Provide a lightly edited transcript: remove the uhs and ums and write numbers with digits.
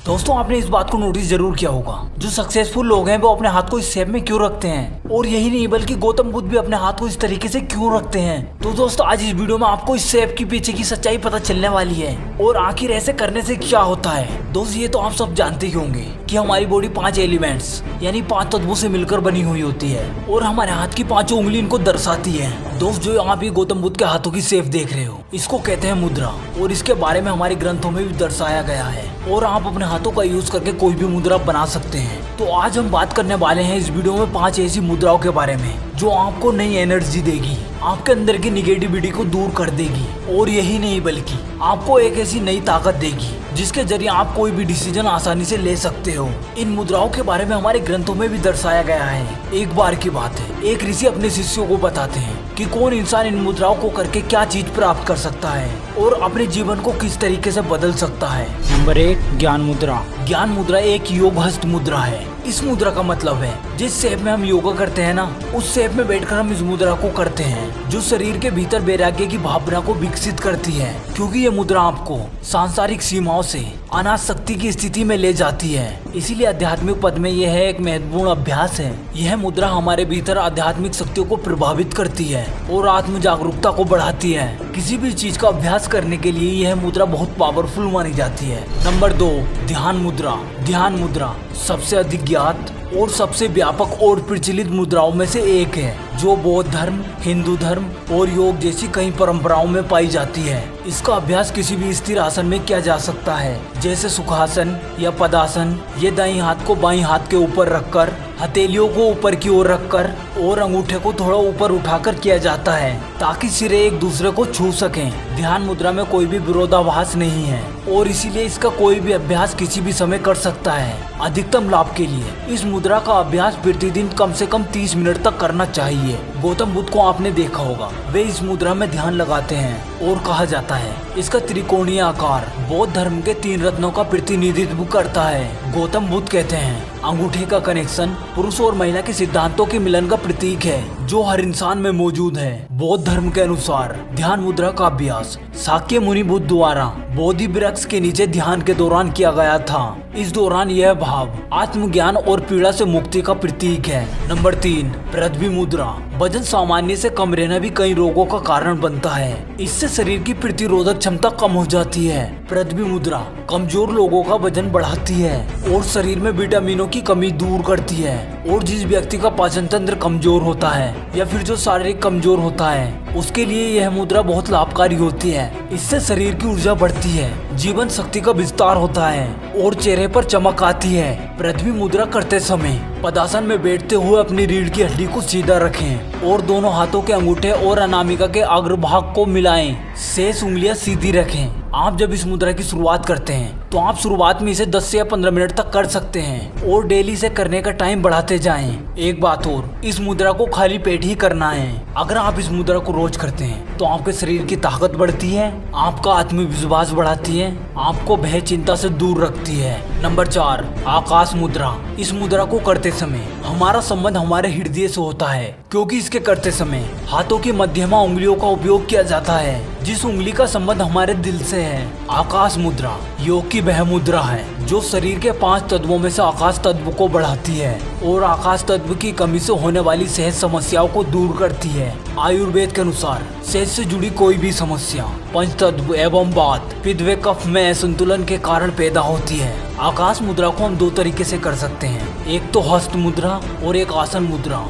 दोस्तों आपने इस बात को नोटिस जरूर किया होगा, जो सक्सेसफुल लोग हैं वो अपने हाथ को इस शेप में क्यों रखते हैं, और यही नहीं बल्कि गौतम बुद्ध भी अपने हाथ को इस तरीके से क्यों रखते हैं। तो दोस्तों आज इस वीडियो में आपको इस शेप के पीछे की सच्चाई पता चलने वाली है और आखिर ऐसे करने से क्या होता है। दोस्त ये तो आप सब जानते ही होंगे कि हमारी बॉडी 5 एलिमेंट्स यानी 5 तत्वों से मिलकर बनी हुई होती है और हमारे हाथ की 5 उंगली इनको दर्शाती है। दोस्त जो आप ये गौतम बुद्ध के हाथों की शेप देख रहे हो, इसको कहते हैं मुद्रा और इसके बारे में हमारे ग्रंथों में भी दर्शाया गया है और आप अपने हाथों का यूज करके कोई भी मुद्रा बना सकते हैं। तो आज हम बात करने वाले हैं इस वीडियो में 5 ऐसी मुद्राओं के बारे में जो आपको नई एनर्जी देगी, आपके अंदर की निगेटिविटी को दूर कर देगी और यही नहीं बल्कि आपको एक ऐसी नई ताकत देगी जिसके जरिए आप कोई भी डिसीजन आसानी से ले सकते हो। इन मुद्राओं के बारे में हमारे ग्रंथों में भी दर्शाया गया है। एक बार की बात है, एक ऋषि अपने शिष्यों को बताते हैं कि कौन इंसान इन मुद्राओं को करके क्या चीज प्राप्त कर सकता है और अपने जीवन को किस तरीके से बदल सकता है। नंबर 1 ज्ञान मुद्रा। ज्ञान मुद्रा एक योग हस्त मुद्रा है। इस मुद्रा का मतलब है जिस शेप में हम योगा करते हैं ना, उस शेप में बैठकर हम इस मुद्रा को करते हैं, जो शरीर के भीतर वैराग्य की भावना को विकसित करती है, क्योंकि ये मुद्रा आपको सांसारिक सीमाओं से अनासक्ति की स्थिति में ले जाती है। इसीलिए आध्यात्मिक पद में यह एक महत्वपूर्ण अभ्यास है। यह मुद्रा हमारे भीतर आध्यात्मिक शक्तियों को प्रभावित करती है और आत्म जागरूकता को बढ़ाती है। किसी भी चीज का अभ्यास करने के लिए यह मुद्रा बहुत पावरफुल मानी जाती है। नंबर 2 ध्यान मुद्रा। ध्यान मुद्रा सबसे अधिक ज्ञात और सबसे व्यापक और प्रचलित मुद्राओं में से एक है, जो बौद्ध धर्म, हिंदू धर्म और योग जैसी कई परंपराओं में पाई जाती है। इसका अभ्यास किसी भी स्थिर आसन में किया जा सकता है, जैसे सुखासन या पदासन। ये दाईं हाथ को बाईं हाथ के ऊपर रखकर, हथेलियों को ऊपर की ओर रखकर और अंगूठे को थोड़ा ऊपर उठाकर किया जाता है, ताकि सिरे एक दूसरे को छू सकें। ध्यान मुद्रा में कोई भी विरोधाभास नहीं है और इसीलिए इसका कोई भी अभ्यास किसी भी समय कर सकता है। अधिकतम लाभ के लिए इस मुद्रा का अभ्यास प्रतिदिन कम से कम 30 मिनट तक करना चाहिए। गौतम बुद्ध को आपने देखा होगा, वे इस मुद्रा में ध्यान लगाते हैं और कहा जाता है इसका त्रिकोणीय आकार बौद्ध धर्म के 3 रत्नों का प्रतिनिधित्व करता है। गौतम बुद्ध कहते हैं अंगूठे का कनेक्शन पुरुष और महिला के सिद्धांतों के मिलन का प्रतीक है, जो हर इंसान में मौजूद है। बौद्ध धर्म के अनुसार ध्यान मुद्रा का अभ्यास शाक्य मुनि बुद्ध द्वारा बोधि वृक्ष के नीचे ध्यान के दौरान किया गया था। इस दौरान यह भाव आत्मज्ञान और पीड़ा से मुक्ति का प्रतीक है। नंबर 3 पृथ्वी मुद्रा। वजन सामान्य से कम रहना भी कई रोगों का कारण बनता है। इससे शरीर की प्रतिरोधक क्षमता कम हो जाती है। पृथ्वी मुद्रा कमजोर लोगों का वजन बढ़ाती है और शरीर में विटामिनों की कमी दूर करती है। और जिस व्यक्ति का पाचन तंत्र कमजोर होता है या फिर जो शारीरिक कमजोर होता है, उसके लिए यह मुद्रा बहुत लाभकारी होती है। इससे शरीर की ऊर्जा बढ़ती है, जीवन शक्ति का विस्तार होता है और चेहरे पर चमक आती है। पृथ्वी मुद्रा करते समय पदासन में बैठते हुए अपनी रीढ़ की हड्डी को सीधा रखें और दोनों हाथों के अंगूठे और अनामिका के अग्रभाग को मिलाएं। शेष उंगलियां सीधी रखें। आप जब इस मुद्रा की शुरुआत करते हैं तो आप शुरुआत में इसे 10 से या 15 मिनट तक कर सकते हैं और डेली से करने का टाइम बढ़ाते जाएं। एक बात और, इस मुद्रा को खाली पेट ही करना है। अगर आप इस मुद्रा को रोज करते हैं तो आपके शरीर की ताकत बढ़ती है, आपका आत्मविश्वास बढ़ाती है, आपको भय चिंता से दूर रखती है। नंबर 4 आकाश मुद्रा। इस मुद्रा को करते समय हमारा संबंध हमारे हृदय से होता है, क्योंकि इसके करते समय हाथों की मध्यमा उंगलियों का उपयोग किया जाता है, जिस उंगली का संबंध हमारे दिल से है। आकाश मुद्रा योग की वह मुद्रा है जो शरीर के 5 तत्वों में से आकाश तत्व को बढ़ाती है और आकाश तत्व की कमी से होने वाली सेहत समस्याओं को दूर करती है। आयुर्वेद के अनुसार सेहत से जुड़ी कोई भी समस्या पंच तत्व एवं वात, पित्त व कफ में असंतुलन के कारण पैदा होती है। आकाश मुद्रा को हम 2 तरीके से कर सकते हैं, एक तो हस्त मुद्रा और एक आसन मुद्रा।